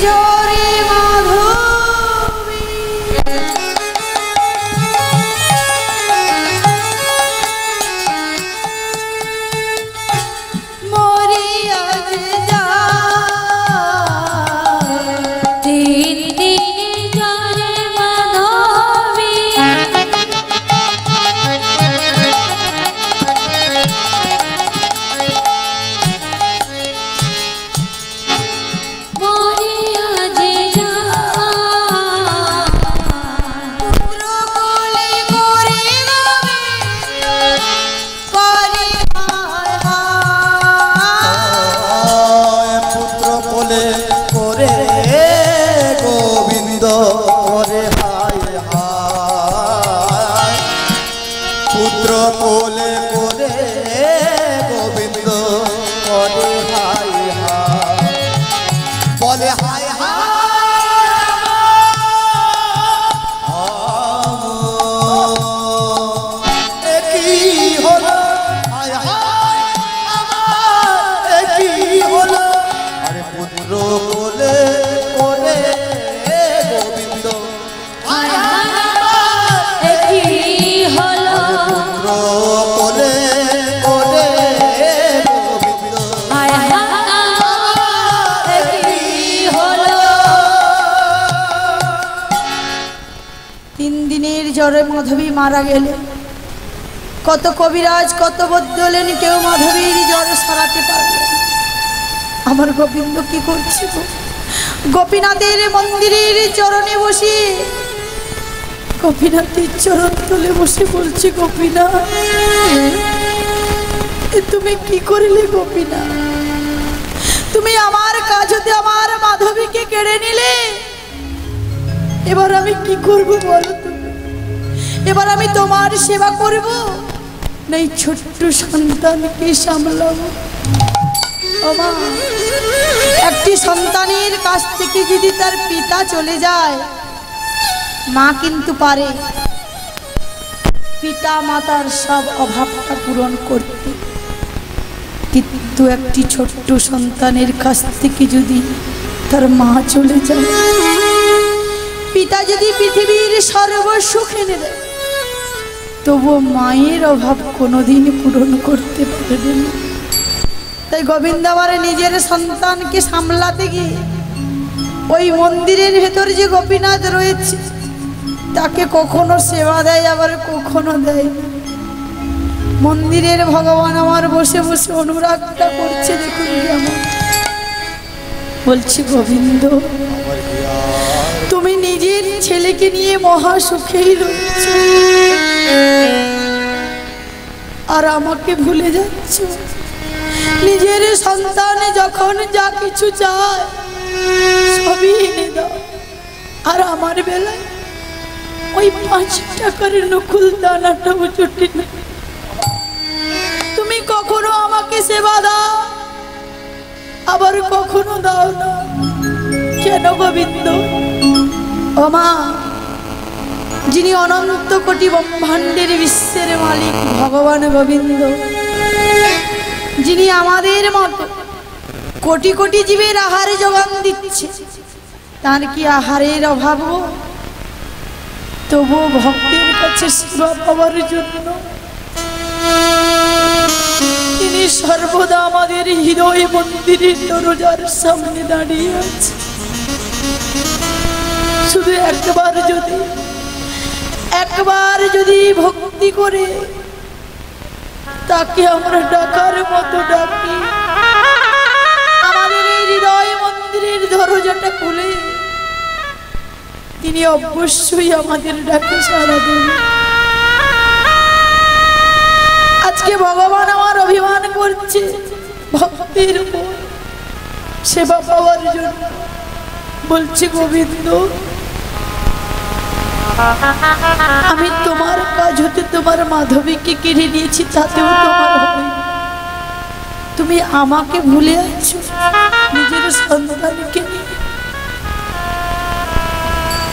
জোরে মাধবী মরিয়া যে যা তিন দিন জোরে মাধবী জ্বরে মাধবী মারা গেলে কত কবিরাজ কত বৈদ্য হলেন, কেউ মাধবীর জ্বর সারাতে পারবে। আমার গোবিন্দ কি করছে? গোপীনাথের মন্দিরের চরণে বসে গোপীনাথের চরণ তলে বসে বলছে, গোপীনাথ তুমি কি করিলে? গোপীনাথ তুমি আমার কাজ হতে আমার মাধবীকে কেড়ে নিলে, এবার আমি কি করব বলো? এবার আমি তোমার সেবা করব না এই ছোট্ট সন্তানকে সামলাবো? ওমা, একটি সন্তানের কাছ থেকে যদি তার পিতা চলে যায়, মা কিন্তু পারে পিতা মাতার সব অভাবটা পূরণ করতে, কিন্তু একটি ছোট্ট সন্তানের কাছ থেকে যদি তার মা চলে যায়, পিতা যদি পৃথিবীর সর্বসুখ এনে দেয়, তবুও মায়ের অভাব কোনোদিন পূরণ করতে পারবে না। তাই গোবিন্দ আবার নিজের সন্তানকে সামলাতে গিয়ে ওই মন্দিরের ভেতর যে গোপীনাথ রয়েছে তাকে কখনো সেবা দেয়, আবার কখনো দেয় না। মন্দিরের ভগবান আমার বসে বসে অনুরাগটা করছে, দেখুন কেমন। বলছি, গোবিন্দ তুমি নিজের ছেলেকে নিয়ে মহা সুখেই রয়েছ, আর আমাকে ভুলে যাচ্ছ। নিজের সন্তান যখন যা কিছু চায় সবই এনে দাও, আর আমার বেলায় ওই 5 টাকার নকুল দানাটাও জুটি না। তুমি কখনো আমাকে সেবা দাও, আবার কখনো দাও না। কেন গোবিন্দ? ও মা, যিনি অনন্ত কোটি ব্রহ্মাণ্ডের বিশ্বের মালিক ভগবান গোবিন্দ, যিনি আমাদের মতো কোটি কোটি জীবের আহার যোগান দিচ্ছে, তার কি আহারের অভাব? তবু ভক্তের কাছে সেবা পাওয়ার জন্য তিনি সর্বদা আমাদের হৃদয় মন্দিরের দরজার সামনে দাঁড়িয়ে আছে। শুধু একবার যদি ভক্তি করে তাকে আমরা ডাকার মতো ডাকি, আমাদের এই হৃদয় মন্দিরের দরজাটা খুলে তিনি অবশ্যই আমাদের ডাকে সাড়া দেন। আজকে ভগবান আমার অভিমান করছে ভক্তের উপর সেবা পাওয়ার জন্য। বলছি, গোবিন্দ আমি তোমার কাজ হতে তোমার মাধবীকে কেড়ে নিয়েছি, তাতেও তোমার হবে। তুমি আমাকে ভুলে আছো নিজের সন্তানকে নিয়ে।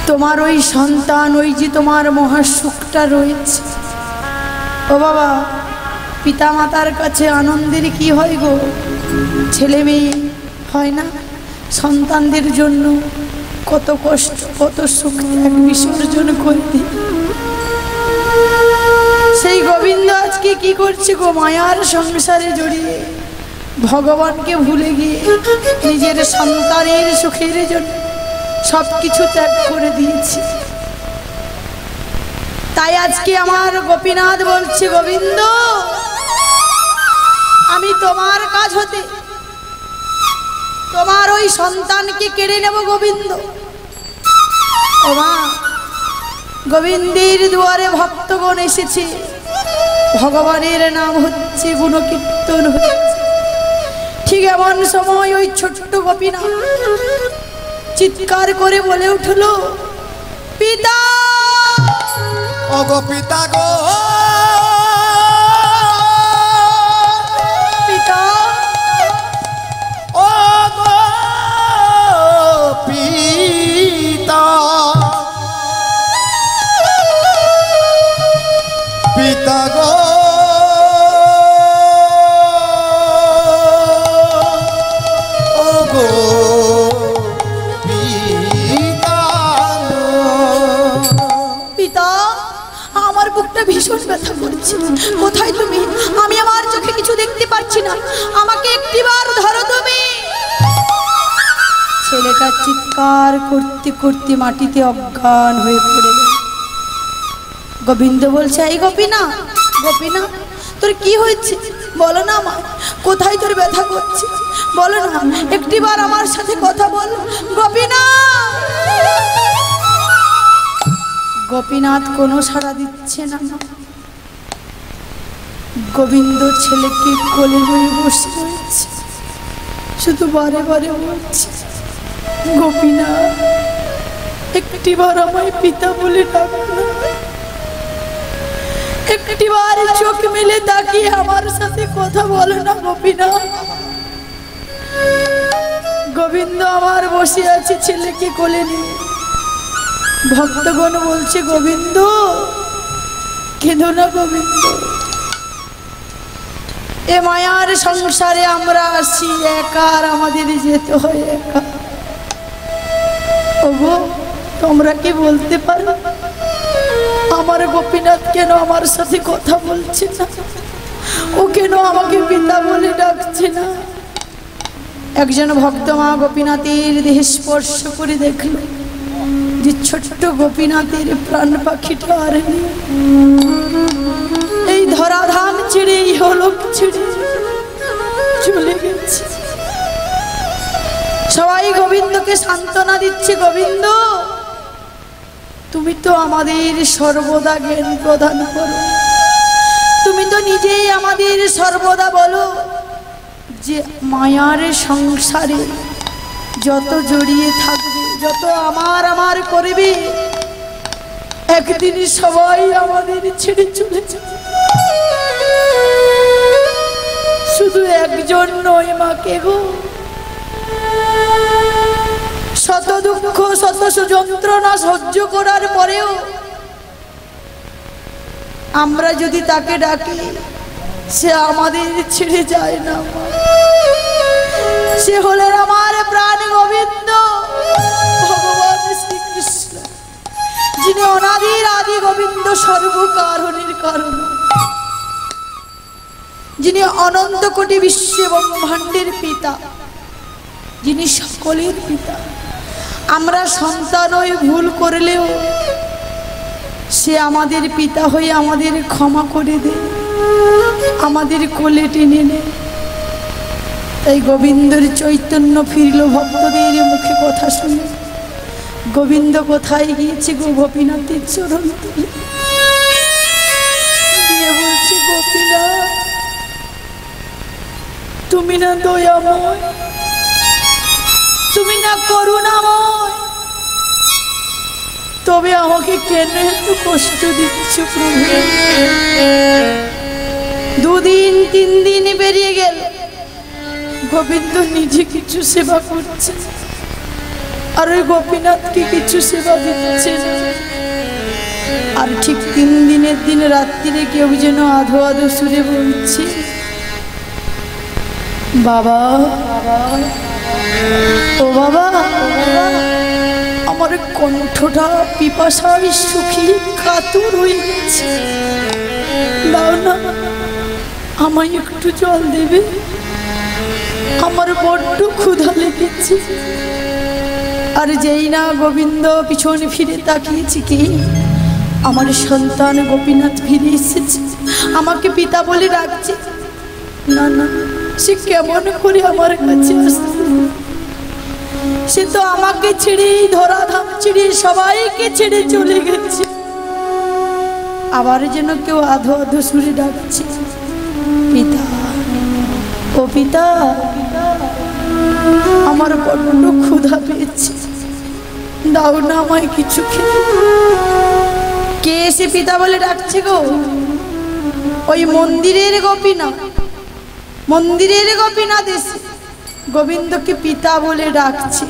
তোমার ওই সন্তান, ওই যে তোমার মহাসুখটা রয়েছে। ও বাবা, পিতা মাতার কাছে আনন্দের কি হয় গো? ছেলে মেয়ে হয় না? সন্তানদের জন্য কত কষ্ট কত সুখ ত্যাগ বিসর্জন করে দিই। সেই গোবিন্দ আজকে কি করছে গো, মায়ার সংসারে জড়িয়ে ভগবানকে ভুলে গিয়ে নিজের সন্তানের সুখের জন্য সবকিছু ত্যাগ করে দিয়েছে। তাই আজকে আমার গোপীনাথ বলছে, গোবিন্দ আমি তোমার কাজ হতে তোমার ওই সন্তানকে কেড়ে নেব গোবিন্দ। ও মা, গোবিন্দের দুয়ারে ভক্তগণ এসেছে, ভগবানের নাম হচ্ছে, গুণকীর্তন হচ্ছে। ঠিক এমন সময় ওই ছোট্ট গোপীনাথ চিৎকার করে বলে উঠল, পিতা ও গো পিতা গো, পিতা ও গো পিতা, পিতা গো ও গো পিতা, আমার বুকটা ভীষণ ব্যথা করছে। কোথায় তুমি? আমি আমার চোখে কিছু দেখতে পাচ্ছি না, আমাকে একটিবার ধরো তুমি। ছেলেটা চিৎকার করতে করতে মাটিতে অজ্ঞান হয়ে পড়ে গেল। গোবিন্দ বলছে, এই গোপীনা, গোপীনা তোর কি হয়েছে বলো না আমার, কোথায় তোর ব্যথা করছে বলো না, একটিবার আমার সাথে কথা বল গোপীনা। গোপীনাথ কোনো সাড়া দিচ্ছে না। গোবিন্দ ছেলেকে কোলে হয়ে বসে রয়েছে, শুধু বারে বারে বলছে, গোপীনাথ একটিবার আমায় পিতা বলে ডাক না, একটিবার চোখ মেলে তাকিয়ে আমার সাথে কথা বলো না গোপীনাথ। গোবিন্দ আমার বসে আছে ছেলেকে কোলে নিয়ে। ভক্তগণ বলছে, গোবিন্দ কেঁদো না গোবিন্দ, এ মায়ার সংসারে আমরা আসি একা, আর আমাদের যেতে হয় একা। ওগো তোমরা কি বলতে পারো আমার গোপীনাথ কেন আমার সাথে কথা বলছে না, ও কেন আমাকে পিতা বলে ডাকছে না? একজন ভক্ত মা গোপীনাথের দেহে স্পর্শ করে দেখল যে ছোট্ট গোপীনাথের প্রাণ পাখিটা আর নেই। এই ধরাধাম ছেড়ে এই হলক ছেড়ে চলে গেছে। সবাই গোবিন্দকে সান্ত্বনা দিচ্ছে, গোবিন্দ তুমি তো আমাদের সর্বদা জ্ঞান প্রদান করো, তুমি তো নিজেই আমাদের সর্বদা বলো যে মায়ার সংসারে যত জড়িয়ে থাকবে, যত আমার আমার করবে, একদিন সবাই আমাদের ছেড়ে চলে যাবে। শুধু একজন নয় মাকে গো, শত দুঃখ শত যন্ত্রণা সহ্য করার পরেও আমরা যদি তাকে ডাকি, সে আমাদের ছেড়ে যায় না। সে হলেন আমার প্রাণ গোবিন্দ ভগবান শ্রীকৃষ্ণ, যিনি অনাদির আদি গোবিন্দ, সর্বকারণের কারণ, যিনি অনন্ত কোটি বিশ্ব ব্রহ্মাণ্ডের পিতা, যিনি সকলের পিতা। আমরা সন্তান হয়ে ভুল করলেও সে আমাদের পিতা হয়ে আমাদের ক্ষমা করে দেয়, আমাদের কোলে টেনে নেয়। তাই গোবিন্দর চৈতন্য ফিরল ভক্তদের মুখে কথা শুনে। গোবিন্দ কোথায় গিয়েছে গো, গোপীনাথের চরণ তুলে দিয়ে বলছে, গোপীনাথ তুমি না দয়াময়, তুমি না করুণাময়, তবে আমাকে কেন এত কষ্ট দিচ্ছ প্রভু? দুদিন তিন দিন বেরিয়ে গেল, গোবিন্দ নিজে কিছু সেবা করছে আর ওই গোপীনাথকে কিছু সেবা দিচ্ছে না। আর ঠিক 3 দিনের দিন রাত্রিরে কেউ যেন আধো আধো সুরে বলছে, বাবা ও বাবা, আমার কণ্ঠটা পিপাসায় শুকিয়ে কাতর হয়ে গেছে, দাও না, আমায় একটু জল দেবে, আমার বড্ড ক্ষুধা লেগেছে। আর যেই না গোবিন্দ পিছনে ফিরে তাকিয়েছি, কি আমার সন্তান গোপীনাথ ফিরে এসেছে, আমাকে পিতা বলে ডাকছে। না না, সে কেমন করে আমার কাছে আসবে? সে তো আমাকে ছেড়ে, ধরাধাম ছেড়ে, সবাইকে ছেড়ে চলে গেছে। আবার যেন কেউ আধো আধো সুরে ডাকছে, পিতা, ও পিতা, আমার বড্ড ক্ষুধা পেয়েছে, দাও না আমায় কিছু খেতে। কে এসে পিতা বলে ডাকছে গো? ওই মন্দিরের গোপীনাথ, মন্দিরের গোপীনাথ এসে গোবিন্দকে পিতা বলে ডাকছে।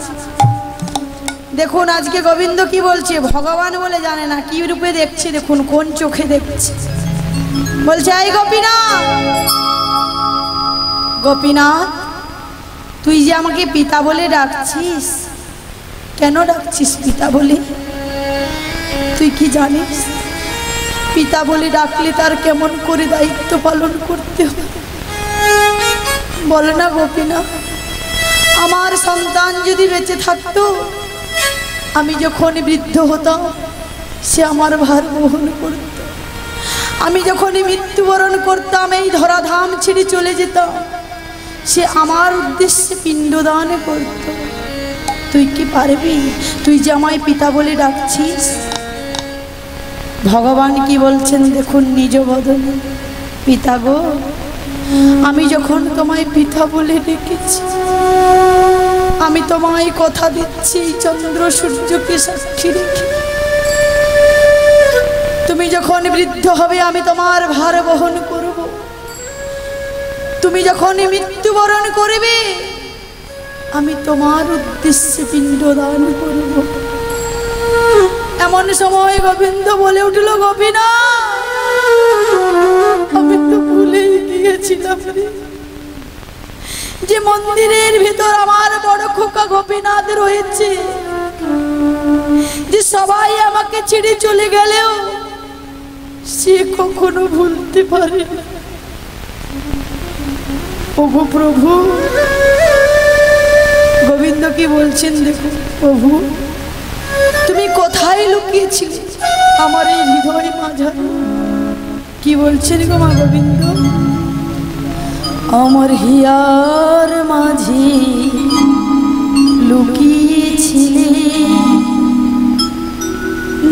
দেখুন আজকে গোবিন্দ কি বলছে, ভগবান বলে জানে না, কি রূপে দেখছে দেখুন, কোন চোখে দেখছে। বলছে, এই গোপীনাথ, গোপীনাথ, তুই যে আমাকে পিতা বলে ডাকছিস, কেন ডাকছিস পিতা বলে? তুই কি জানিস পিতা বলে ডাকলে তার কেমন করে দায়িত্ব পালন করতে হবে? বলে না গোপীনাথ, আমার সন্তান যদি বেঁচে থাকতো, আমি যখন বৃদ্ধ হতাম সে আমার ভার বহন করত, আমি যখন মৃত্যুবরণ করতাম, এই ধরাধাম ছেড়ে চলে যেতাম, সে আমার উদ্দেশ্যে পিণ্ডদান করত। তুই কি পারবি? তুই যে আমায় পিতা বলে ডাকছিস। ভগবান কি বলছেন দেখুন নিজ বদনে, পিতা গো, আমি যখন তোমায় পিতা বলে ডেকেছি, আমি তোমায় কথা দিচ্ছি, চন্দ্র সূর্যকে সাক্ষী রেখে, তুমি যখন বৃদ্ধ হবে আমি তোমার ভার বহন করব। তুমি যখন মৃত্যুবরণ করবে আমি তোমার উদ্দেশ্যে পিণ্ডদান করব। এমন সময় গোবিন্দ বলে উঠল, গোপীনাথ, আমি তো ভুলেই গিয়েছিলাম যে মন্দিরের ভিতর আমার বড় খোকা গোপীনাথ রয়েছে, যে সবাই আমাকে ছেড়ে চলে গেলেও সে কখনো ভুলতে পারে না। ওগো প্রভু, গোবিন্দ কি বলছেন দেখুন, প্রভু তুমি কোথায় লুকিয়েছিলে আমার এই হৃদয় মাঝারে? কি বলছেন গো মা গোবিন্দ? আমার হিয়ার মাঝে লুকিয়েছিলে,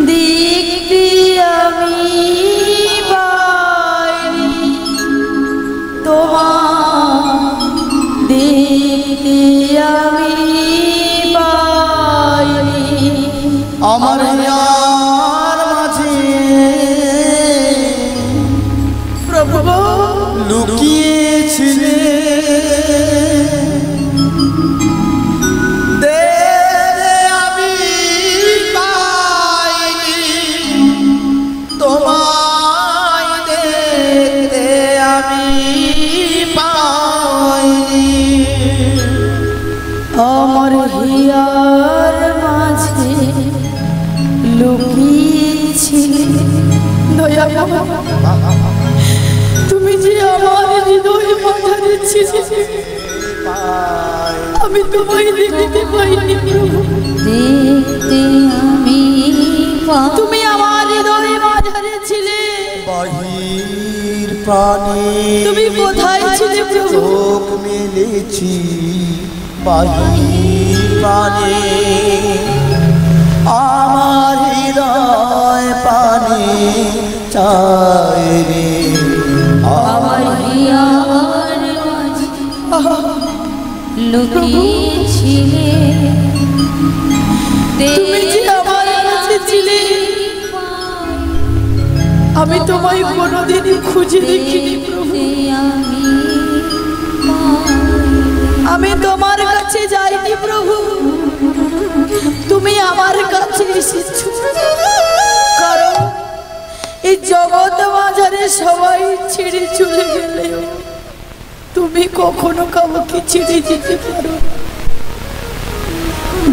দেখতে আমি পাইনি তোমার, দেখতে আমি পাইনি। আমার হিয়ার মাঝে প্রভু লুকিয়েছিলে, আমি পাইনি তোমায়, দেখতে আমি পাইনি। আমার হিয়ার মাঝে লুকিয়েছিলে, দয়া তুমি যে আমার হৃদয় মাঝারে ছিলে, আমি তোমায় দেখতে পাইনি প্রভু, দেখতে আমি, তুমি আমার হৃদয় মাঝারে ছিলে, বাহির প্রাণে তুমি কোথায় ছিলে প্রভু? চোখ মেলেছি বাহির প্রাণে, আমার হৃদয় পানে চায় রে, আমার হিয়ার মাঝে লুকিয়েছিলে, তুমি যে আমার কাছে ছিলে, আমি তোমায় কোনোদিনই খুঁজে দেখিনি প্রভু, আমি তোমার কাছে যাইনি প্রভু, তুমি আমার কাছে এসেছো। কারণ এই জগৎ মাঝারে সবাই ছেড়ে চলে গেলেও তুমি কখনো কাউকে ছেড়ে যেতে পারো।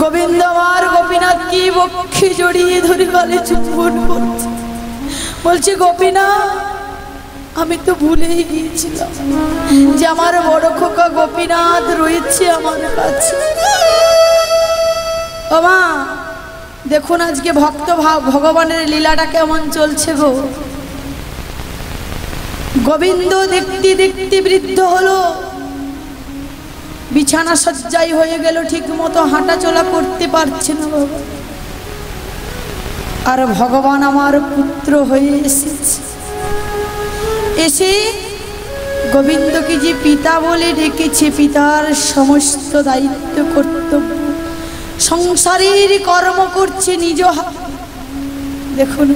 গোবিন্দ আমার গোপীনাথ কি বক্ষে জড়িয়ে ধরে গালে চুম্বন করছে, বলছে গোপীনাথ আমি তো ভুলেই গিয়েছিলাম যে আমার বড় খোকা গোপীনাথ রয়েছে আমার কাছে। ও মা দেখুন আজকে ভক্ত ভগবানের লীলাটা কেমন চলছে গো। গোবিন্দ দেখতে দেখতে বৃদ্ধ হলো, বিছানা সজ্জাই হয়ে গেল, ঠিক মতো হাঁটা চলা করতে পারছে না বাবা। আর ভগবান আমার পুত্র হয়ে এসেছে, এসে গোবিন্দকে যে পিতা বলে ডেকেছে, পিতার সমস্ত দায়িত্ব কর্তব্য সংসারের কর্ম করছে নিজ হাত। দেখুন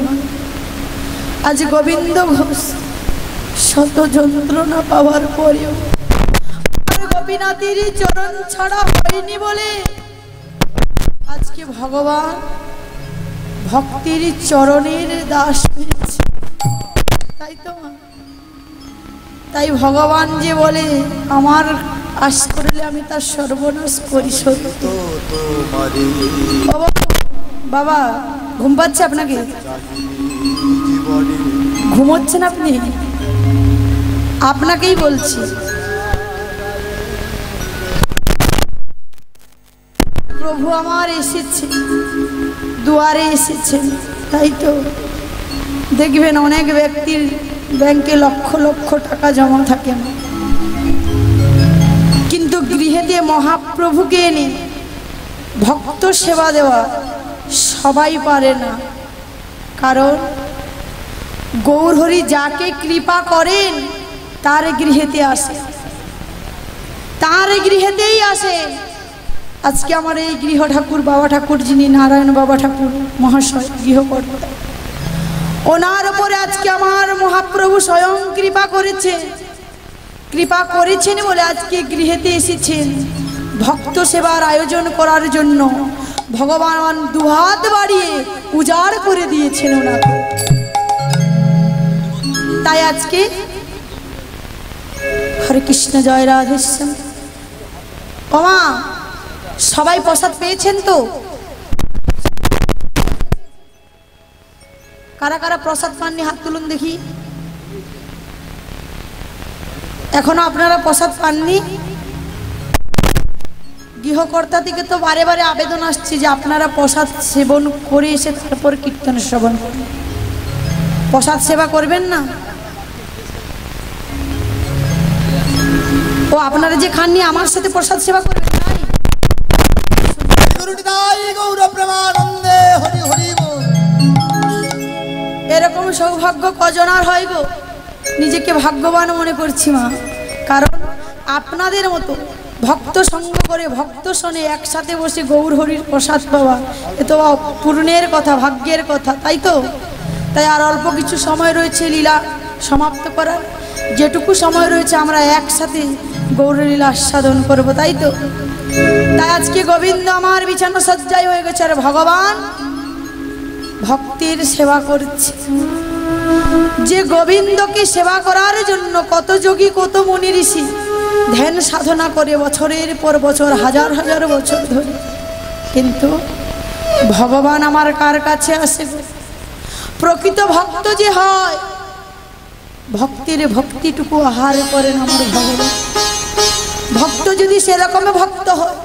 আজ গোবিন্দ ঘোষ শত যন্ত্রণা পাওয়ার পরেও গোপীনাথের চরণ ছাড়া হয়নি বলে আজকে ভগবান ভক্তির চরণের দাস হয়েছে, তাই তো। তাই ভগবান যে বলে আমার আশ করলে আমি তার সর্বনাশ পরিশোধ। বাবা ঘুম পাচ্ছে আপনাকে? ঘুমোচ্ছেন আপনি? আপনাকেই বলছি, প্রভু আমার এসেছে, দুয়ারে এসেছেন, তাই তো। দেখবেন অনেক ব্যক্তির ব্যাংকে লক্ষ লক্ষ টাকা জমা থাকে, কিন্তু গৃহেতে মহাপ্রভুকে এনে ভক্ত সেবা দেওয়া সবাই পারে না। কারণ গৌরহরি যাকে কৃপা করেন তার গৃহেতে আসে, তার গৃহেতেই আসে। আজকে আমার এই গৃহ ঠাকুর বাবা ঠাকুর, যিনি নারায়ণ বাবা ঠাকুর মহাশয় গৃহকর্তা, ওনার উপরে আজকে আমার মহাপ্রভু স্বয়ং কৃপা করেছে, কৃপা করেছেন বলে আজকে গৃহেতে এসেছেন ভক্ত সেবার আয়োজন করার জন্য। ভগবান দুহাত বাড়িয়ে উজাড় করে দিয়েছেন ওনাকে। তাই আজকে হরে কৃষ্ণ জয় রাধেশ্যাম। ওমা সবাই প্রসাদ পেয়েছেন তো? কারা কারা প্রসাদ পাননি হাত তুলুন দেখি। এখনো আপনারা প্রসাদ পাননি? গৃহকর্তা থেকে তো বারে বারে আবেদন আসছে যে আপনারা প্রসাদ সেবন করে এসে তারপর কীর্তন শ্রবণ করবেন। প্রসাদ সেবা করবেন না? ও আপনারা যে খাননি আমার সাথে প্রসাদ সেবা করবেন? এরকম সৌভাগ্য কজনার হয় গো। নিজেকে ভাগ্যবান মনে করছি মা, কারণ আপনাদের মতো ভক্ত সঙ্গ করে ভক্ত শোনে একসাথে বসে গৌর হরির প্রসাদ পাওয়া এ তো পূর্ণের কথা, ভাগ্যের কথা, তাই তো। তাই আর অল্প কিছু সময় রয়েছে লীলা সমাপ্ত করার, যেটুকু সময় রয়েছে আমরা একসাথে গৌর লীলা আস্বাদন করব, তাই তো। তাই আজকে গোবিন্দ আমার বিছানা সজ্জায় হয়ে গেছে, আর ভগবান ভক্তির সেবা করছে। যে গোবিন্দকে সেবা করার জন্য কত যোগী কত মুনি ঋষি ধ্যান সাধনা করে বছরের পর বছর, হাজার হাজার বছর ধরে, কিন্তু ভগবান আমার কার কাছে আসে? প্রকৃত ভক্ত যে হয়, ভক্তির ভক্তিটুকু আহার করেন আমার ভগবান। ভক্ত যদি সেরকম ভক্ত হয়,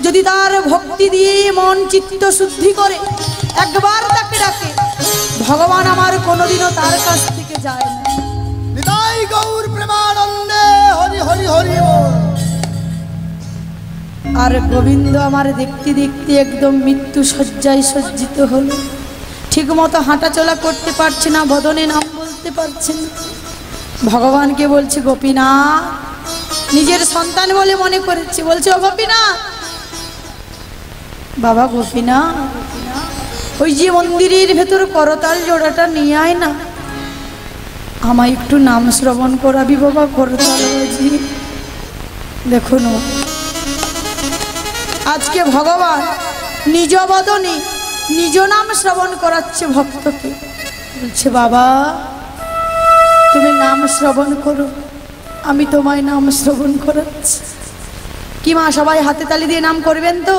যদি তার ভক্তি দিয়ে মন চিত্ত শুদ্ধি করে একবার তাকে ডাকে, ভগবান আমার কোনোদিনও তার কাছ থেকে যায় না। নিতাই গৌর প্রেমানন্দে হরি হরি হরি। আর গোবিন্দ আমার দেখতে দেখতে একদম মৃত্যু শয্যায় সজ্জিত হলো। ঠিক মতো হাঁটা চলা করতে পারছে না, বদনে নাম বলতে পারছে না। ভগবানকে বলছে গোপীনাথ, নিজের সন্তান বলে মনে করেছে, বলছে ও গোপীনাথ, বাবা গোপীনাথ, ওই যে মন্দিরের ভেতর করতাল জোড়াটা নিয়ে আয় না, আমায় একটু নাম শ্রবণ করাবি বাবা, করতাল বাজিয়ে। দেখুন আজকে ভগবান নিজ বদনে নিজ নাম শ্রবণ করাচ্ছে ভক্তকে। বলছে বাবা তুমি নাম শ্রবণ করো, আমি তোমায় নাম শ্রবণ করাচ্ছি। কি মা সবাই হাতে তালি দিয়ে নাম করবেন তো?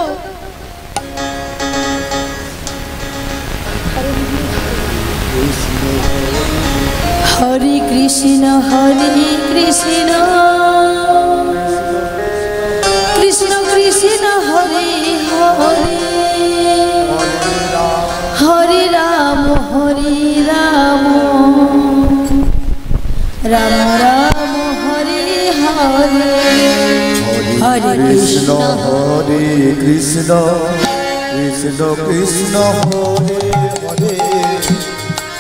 হরে কৃষ্ণ কৃষ্ণ কৃষ্ণ হরে হরে হরে রাম রাম রাম হরে হরে হরে কৃষ্ণ হরে কৃষ্ণ কৃষ্ণ কৃষ্ণ হরে হরে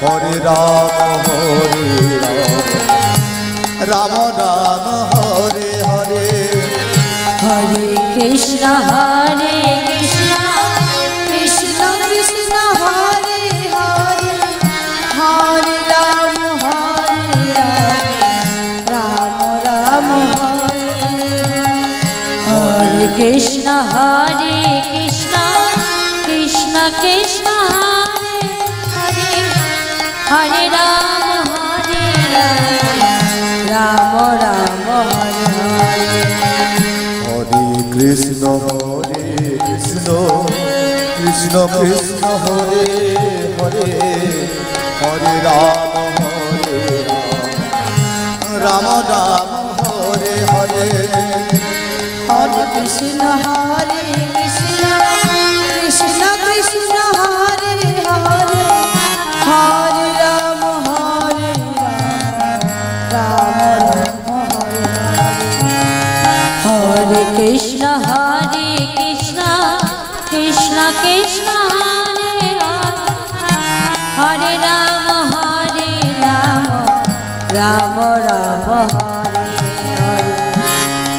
হরে রাম রাম রাম হরে হরে হরে কৃষ্ণ কৃষ্ণ কৃষ্ণ হরে হরে হরে রাম রাম রাম হরে হরে কৃষ্ণ কৃষ্ণ কৃষ্ণ হরে হরে রাম রাম রাম হরে হরে হরে কৃষ্ণ কৃষ্ণ কৃষ্ণ হরে হরে হরে রাম রাম রাম হরে হরে হরে কৃষ্ণ কৃষ্ণ কৃষ্ণ হরে হরে হরে রাম রাম রাম হরে হরে হরে কৃষ্ণ কৃষ্ণ কৃষ্ণ হরে হরে রাম রাম রাম হরে হরে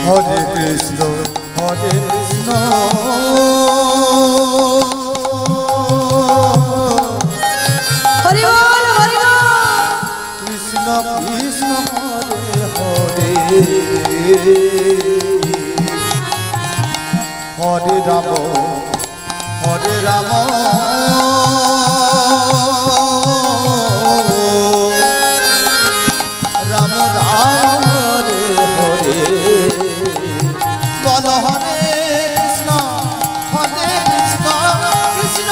হরে কৃষ্ণ হরি বল কৃষ্ণ কৃষ্ণ হরে হরে হরে রাম রাম রাম হরে হরে বল হরে কৃষ্ণ কৃষ্ণ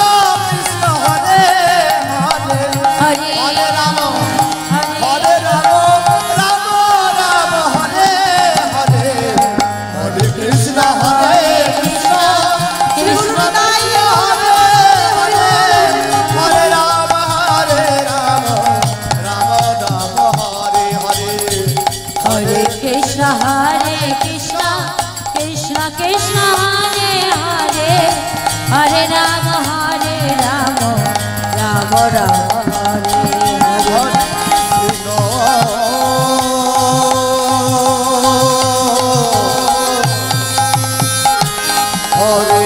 কৃষ্ণ হরে হরে হরে হরে রাম রাম রাম হরে হরে হরে কৃষ্ণ কৃষ্ণ কৃষ্ণ হরে হরে হরে রাম রাম রাম হরে হরে হরে কৃষ্ণ কৃষ্ণ কৃষ্ণ হরে হরে হরে রাম রাম রাম হরে হরে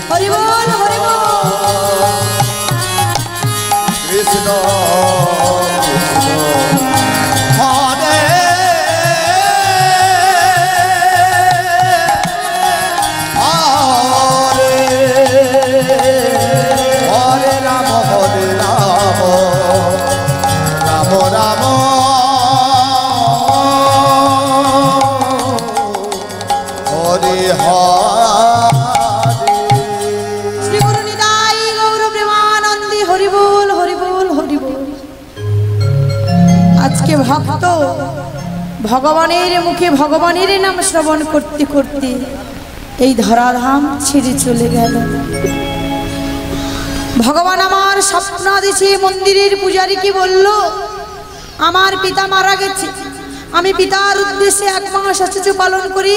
হরি বল কৃষ্ণ হরে হরে রাম রাম রাম হরে শ্রী গুরু নিতাই গৌর প্রেমানন্দে হরি বল হরি বল হরি বল। আজকে ভক্ত ভগবানের মুখে ভগবানের নাম শ্রবণ করতে করতে এই ধরাধাম ছেড়ে চলে গেল। ভগবান আমার স্বপ্ন দিছে, মন্দিরের পূজারীকে বলল আমার পিতা মারা গেছে, আমি পিতার উদ্দেশ্যে 1 মাস আচুচ পালন করি,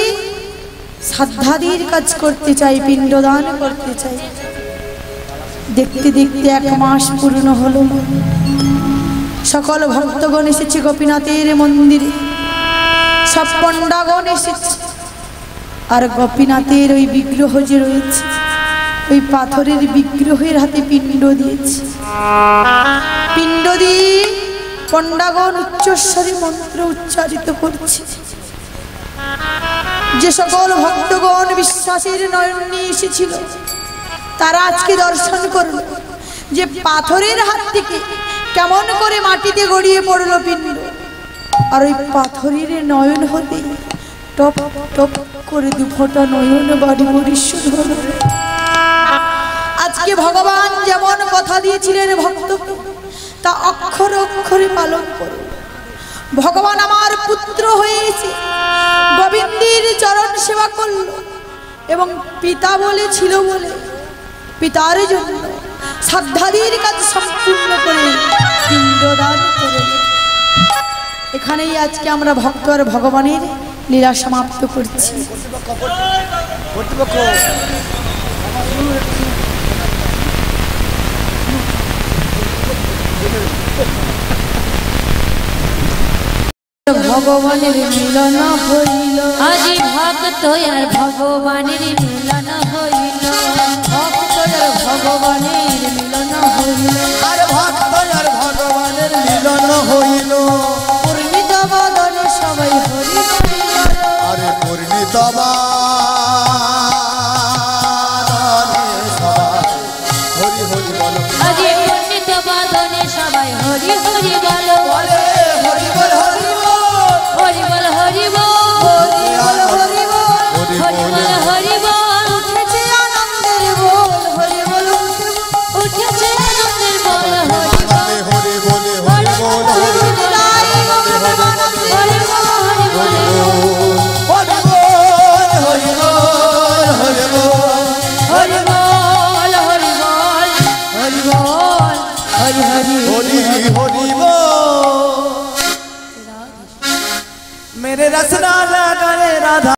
শ্রাদ্ধাদির কাজ করতে চাই, পিণ্ডদান করতে চাই। দেখতে দেখতে 1 মাস পূর্ণ হলো। সকল ভক্তগণ এসেছে গোপীনাথের মন্দিরে, সব পণ্ডাগণ এসেছে। আর গোপীনাথের ওই বিগ্রহ যে রয়েছে, ওই পাথরের বিগ্রহের হাতে পিণ্ড দিয়েছে। পিণ্ড দিয়ে পণ্ডাগণ উচ্চস্বরে মন্ত্র উচ্চারিত করছে। যে সকল ভক্তগণ বিশ্বাসের নয়ন নিয়ে এসেছিল তারা আজকে দর্শন করল যে পাথরের হাত থেকে কেমন করে মাটিতে গড়িয়ে পড়ল পিণ্ড। আর ওই পাথরের নয়ন হতে টপ টপ করে দু ফোঁটা নয়ন বাড়ি বরিষ্ঠ ধরো। আজকে ভগবান যেমন কথা দিয়েছিলেন ভক্ত তা অক্ষরে অক্ষরে পালন করো। ভগবান আমার পুত্র হয়েছে, গোবিন্দের চরণ সেবা করল এবং পিতা বলেছিল বলে পিতার জন্য শ্রদ্ধাদির কাজ সম্পূর্ণ করে পিণ্ডদান করে। এখানেই আজকে আমরা ভক্ত আর ভগবানের লীলা সমাপ্ত করছি। ভগবানের মিলন হইল, আজি ভক্ত আর ভগবানের মিলন হইল, ভক্ত আর ভগবানের মিলন হইল, আর ভক্ত আর ভগবানের মিলন হইল। পূর্ণিত বদনে সবাই হরি হরি বল, আরে পূর্ণিত বাদনে সবাই হরি হরি বল। আজি পণ্ডিত বাদনে সবাই হরি হরি বলো, বলে হরি বল হরি বল, হরি বল হরি বল, হরি বল হরি বল, হরি বল হরি বল, উঠেছে আনন্দের বল, হরি বল উঠেছে আনন্দের বল, হরি বল, হরি বলে হরি বল হরি বল জয় ভগবানন্দে, হরি বল, হরি বল, হরি বল হরি বল হরি বল। হরি বল, হরি বল, হরি বল, হরি হরি हरि हरि बोल मेरे रसना लगा रे राधा।